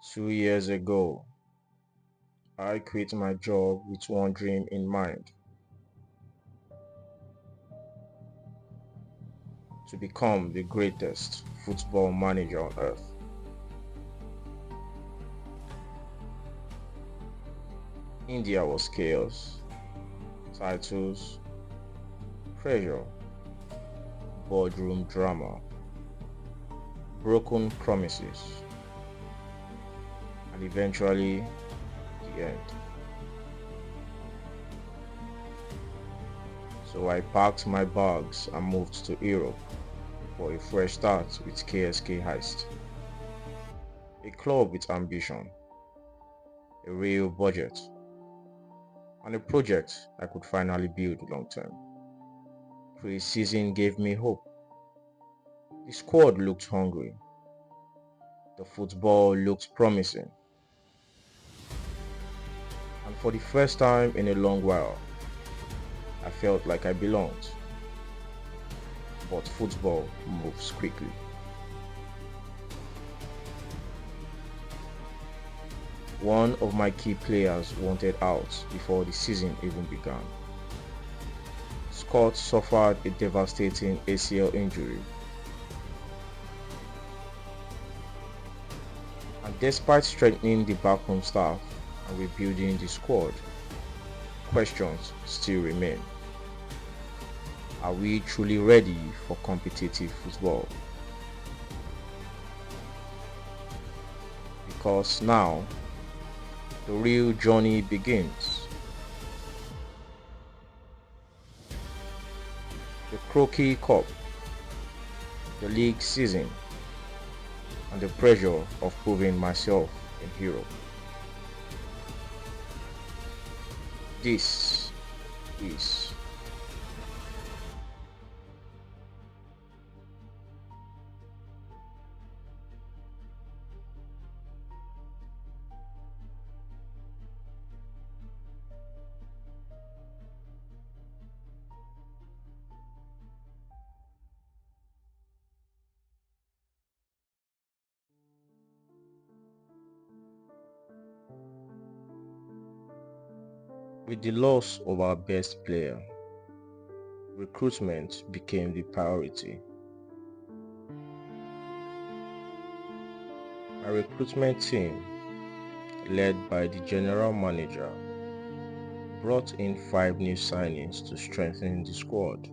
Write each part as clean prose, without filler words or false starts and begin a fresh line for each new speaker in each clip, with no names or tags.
2 years ago, I quit my job with one dream in mind: to become the greatest football manager on earth. India was chaos, titles, pressure, boardroom drama, broken promises, and eventually the end. So I packed my bags and moved to Europe for a fresh start with KSK Heist, a club with ambition, a real budget, and a project I could finally build long term. Pre-season gave me hope. The squad looked hungry. The football looked promising. And for the first time in a long while, I felt like I belonged. But football moves quickly. One of my key players wanted out before the season even began. Scott suffered a devastating ACL injury, and despite strengthening the backroom staff and rebuilding the squad, questions still remain. Are we truly ready for competitive football? Because now, the real journey begins. The Crocky Cup, the league season, and the pressure of proving myself in Europe. This is with the loss of our best player, recruitment became the priority. My recruitment team, led by the general manager, brought in 5 new signings to strengthen the squad.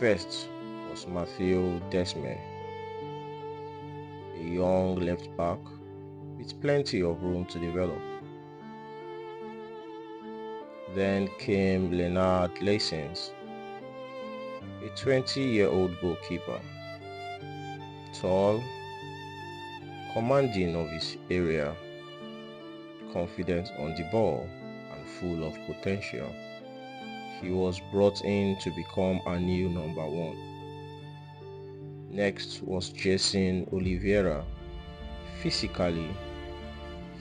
First was Matthew Desme, a young left back with plenty of room to develop. Then came Leonard Leysens, a 20-year-old goalkeeper, tall, commanding of his area, confident on the ball, and full of potential. He was brought in to become a new number one. Next was Jason Oliveira. Physically,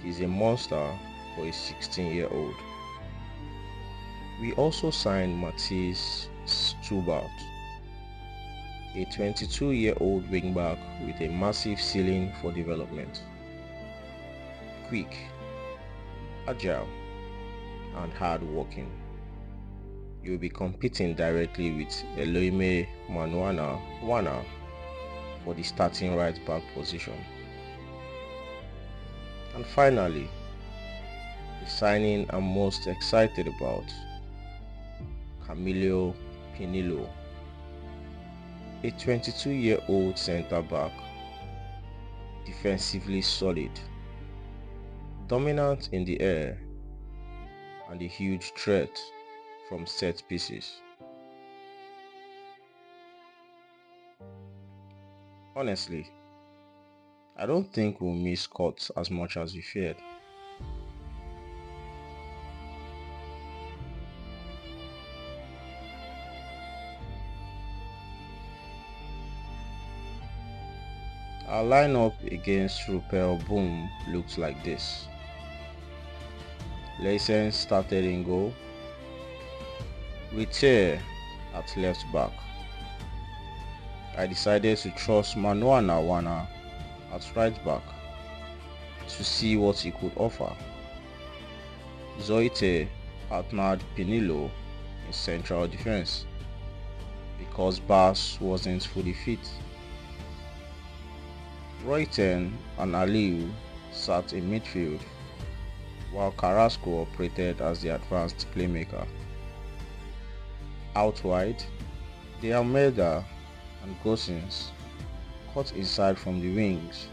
he's a monster for a 16-year-old. We also signed Matthias Stubart, a 22-year-old wingback with a massive ceiling for development. Quick, agile, and hard-working. You'll be competing directly with Eloime Wana for the starting right back position. And finally, the signing I'm most excited about, Camilo Pinillo, a 22-year-old centre-back, defensively solid, dominant in the air, and a huge threat from set pieces. Honestly, I don't think we'll miss Scott as much as we feared. Our lineup against Rupel Boom looks like this. Leysens started in goal, Ritier at left back, I decided to trust Manuana Wana at right back to see what he could offer. Zoite partnered Pinillo in central defense because Bass wasn't fully fit. Reuten and Aliu sat in midfield while Carrasco operated as the advanced playmaker. Out wide, De Almeida and Gosens cut inside from the wings,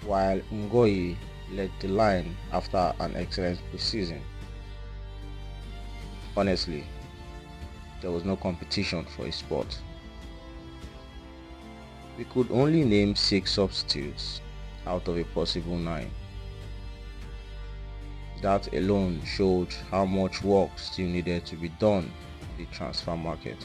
while Ngoyi led the line after an excellent preseason. Honestly, there was no competition for his spot. We could only name 6 substitutes out of a possible 9. That alone showed how much work still needed to be done in the transfer market.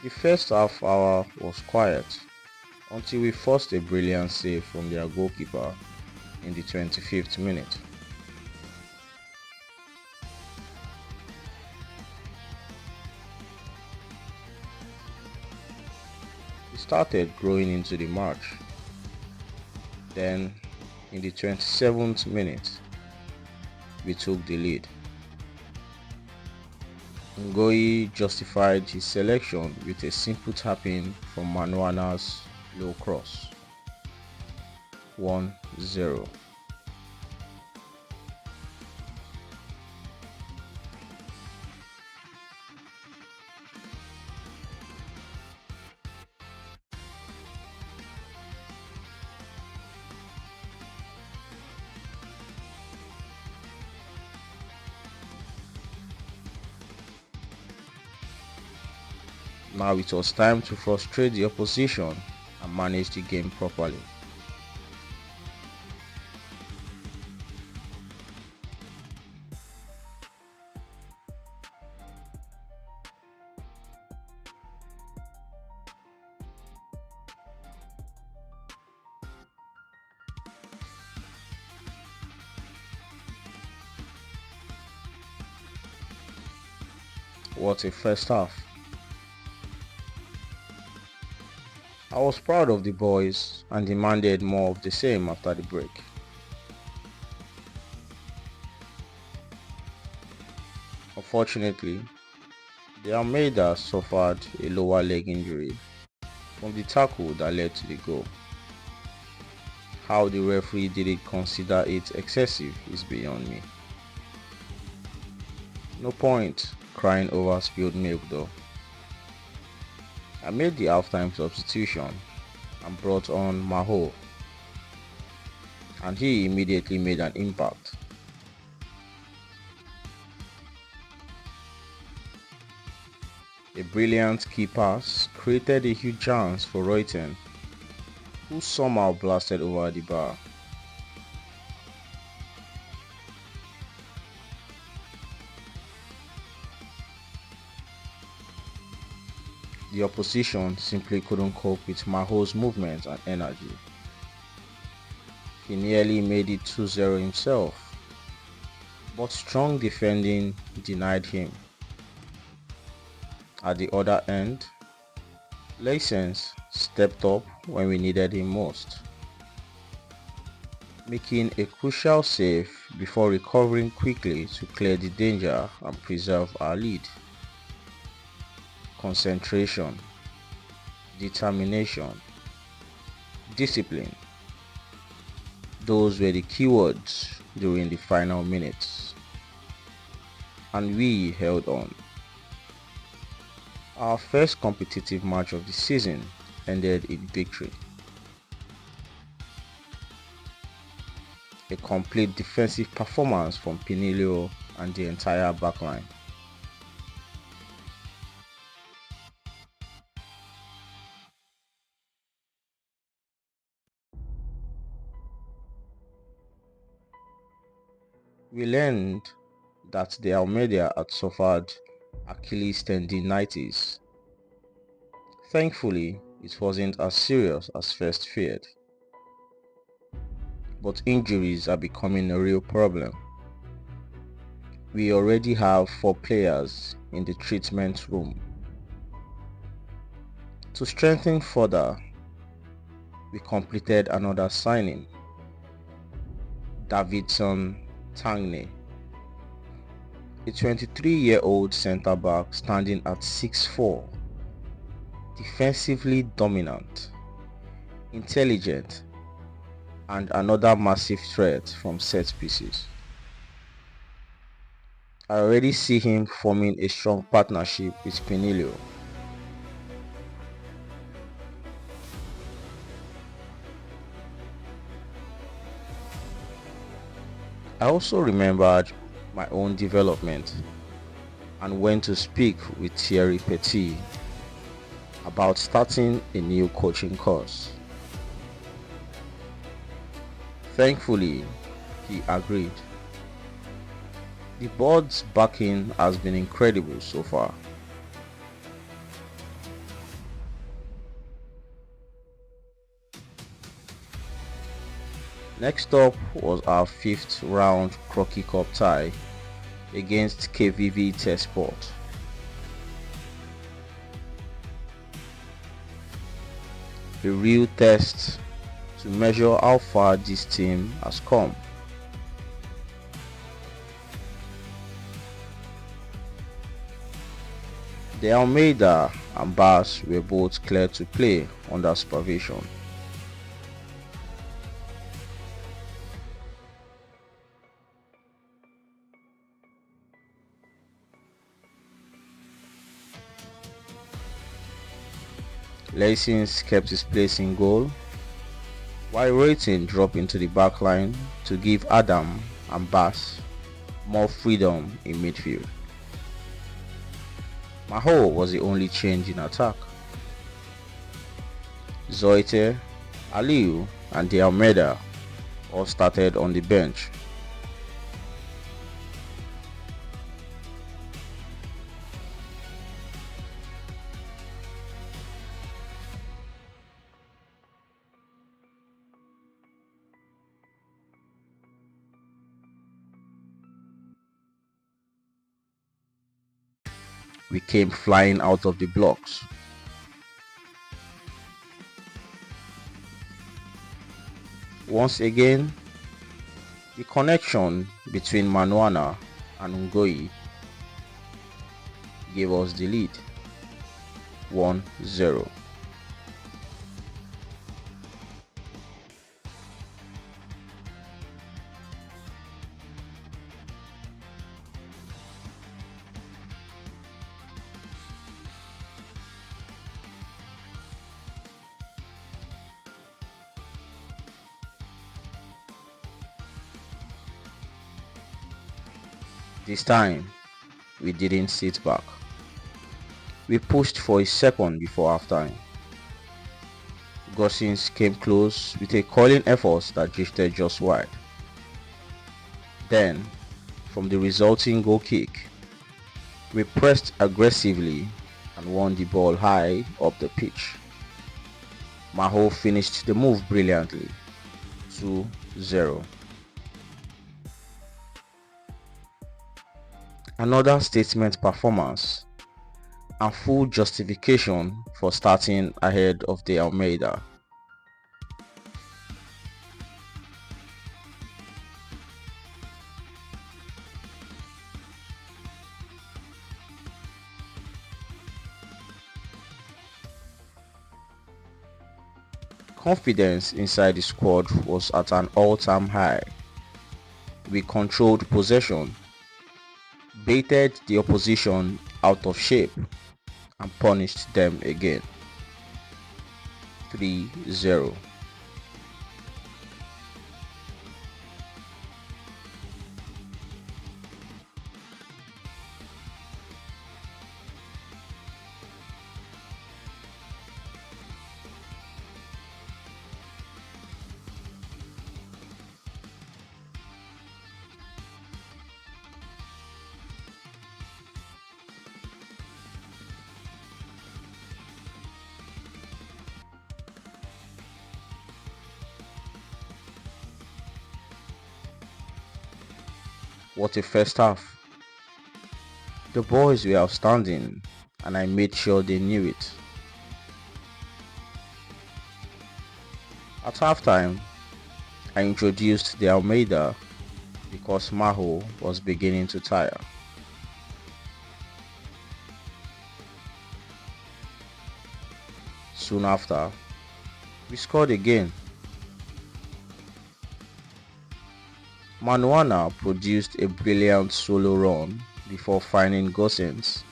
The first half hour was quiet until we forced a brilliant save from their goalkeeper in the 25th minute. We started growing into the match. Then, in the 27th minute, we took the lead. Ngoyi justified his selection with a simple tap-in from Manuana's low cross. 1-0. Now it was time to frustrate the opposition and manage the game properly. What a first half. I was proud of the boys and demanded more of the same after the break. Unfortunately, the Almeida suffered a lower leg injury from the tackle that led to the goal. How the referee didn't consider it excessive is beyond me. No point crying over spilled milk though. I made the halftime substitution and brought on Maho, and he immediately made an impact. A brilliant key pass created a huge chance for Reuten, who somehow blasted over the bar. The opposition simply couldn't cope with Maho's movement and energy. He nearly made it 2-0 himself, but strong defending denied him. At the other end, Leysens stepped up when we needed him most, making a crucial save before recovering quickly to clear the danger and preserve our lead. Concentration, determination, discipline. Those were the keywords during the final minutes, and we held on. Our first competitive match of the season ended in victory. A complete defensive performance from Pinillo and the entire backline. We learned that the Almeida had suffered Achilles tendinitis. Thankfully, it wasn't as serious as first feared, but injuries are becoming a real problem. We already have 4 players in the treatment room. To strengthen further, we completed another signing, Davidson Tangney, a 23-year-old centre-back standing at 6'4", defensively dominant, intelligent, and another massive threat from set pieces. I already see him forming a strong partnership with Pinillo. I also remembered my own development and went to speak with Thierry Petit about starting a new coaching course. Thankfully, he agreed. The board's backing has been incredible so far. Next up was our 5th round Crocky Cup tie against KVV Tesport. A real test to measure how far this team has come. The Almeida and Bas were both cleared to play under supervision. Leysins kept his place in goal, while Reutin dropped into the backline to give Adam and Bas more freedom in midfield. Maho was the only change in attack. Zoite, Aliu and De Almeida all started on the bench. We came flying out of the blocks. Once again, the connection between Manuana and Ngoyi gave us the lead, 1-0. This time, we didn't sit back. We pushed for a second before halftime. Gossins came close with a curling effort that drifted just wide. Then, from the resulting goal kick, we pressed aggressively and won the ball high up the pitch. Maho finished the move brilliantly, 2-0. Another statement performance and full justification for starting ahead of the Almeida. Confidence inside the squad was at an all-time high. We controlled possession, baited the opposition out of shape, and punished them again. 3-0. What a first half. The boys were outstanding and I made sure they knew it. At halftime, I introduced the Almeida because Maho was beginning to tire. Soon after, we scored again. Manuana produced a brilliant solo run before finding Gosens,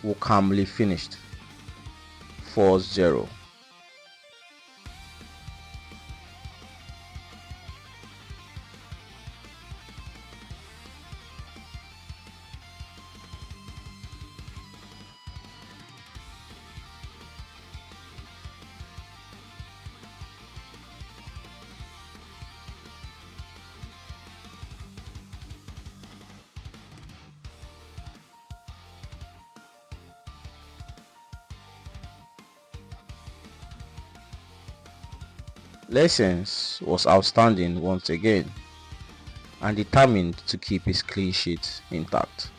who calmly finished 4-0. Lessons was outstanding once again and determined to keep his clean sheet intact.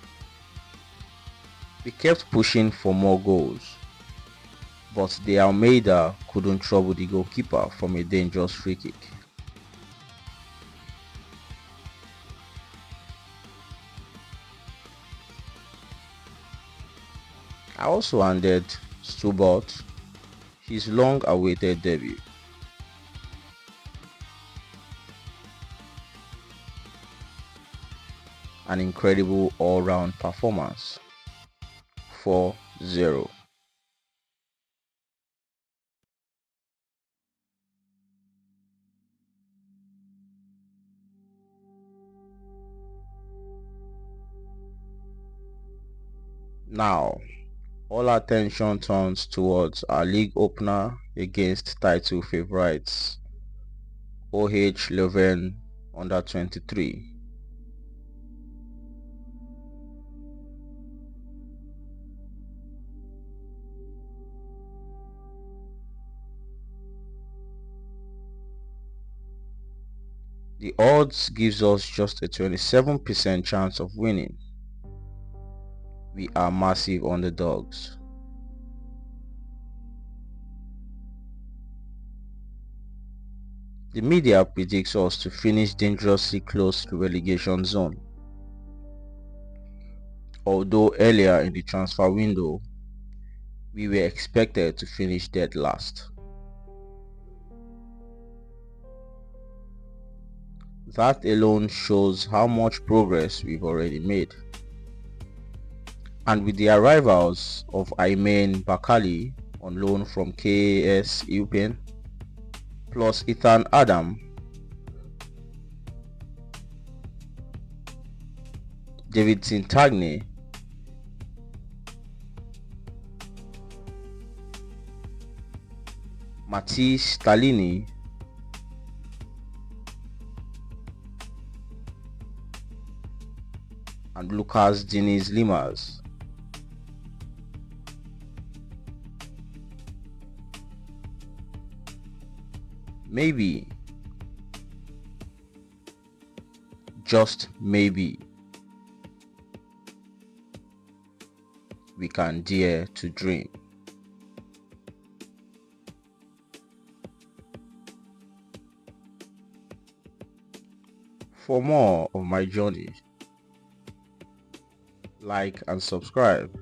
We kept pushing for more goals, but the Almeida couldn't trouble the goalkeeper from a dangerous free kick. I also handed Stubot his long-awaited debut. An incredible all-round performance. 4-0. Now, all attention turns towards our league opener against title favourites OH Leuven under 23. The odds gives us just a 27% chance of winning. We are massive underdogs. The media predicts us to finish dangerously close to relegation zone. Although earlier in the transfer window, we were expected to finish dead last. That alone shows how much progress we've already made. And with the arrivals of Ayman Bakali on loan from KSK plus Ethan Adam, David Sintagne, Matisse Stalini, and Lucas Diniz Limas, maybe, just maybe, we can dare to dream. For more of my journey, like and subscribe.